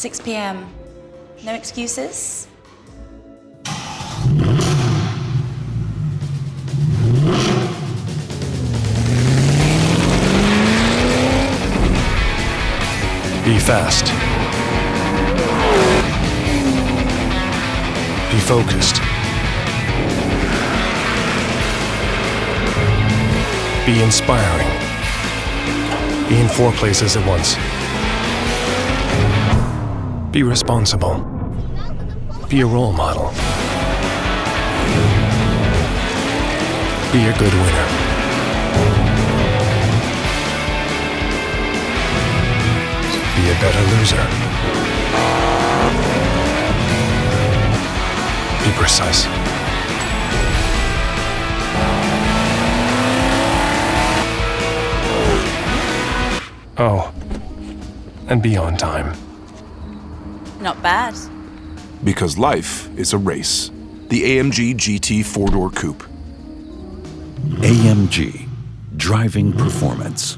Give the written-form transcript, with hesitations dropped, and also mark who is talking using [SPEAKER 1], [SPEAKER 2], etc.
[SPEAKER 1] 6 p.m. No excuses?
[SPEAKER 2] Be fast. Be focused. Be inspiring. Be in 4 places at once. Be responsible. Be a role model. Be a good winner. Be a better loser. Be precise. Oh, and be on time.
[SPEAKER 1] Not bad.
[SPEAKER 3] Because life is a race. The AMG GT 4-door coupe.
[SPEAKER 4] AMG, driving performance.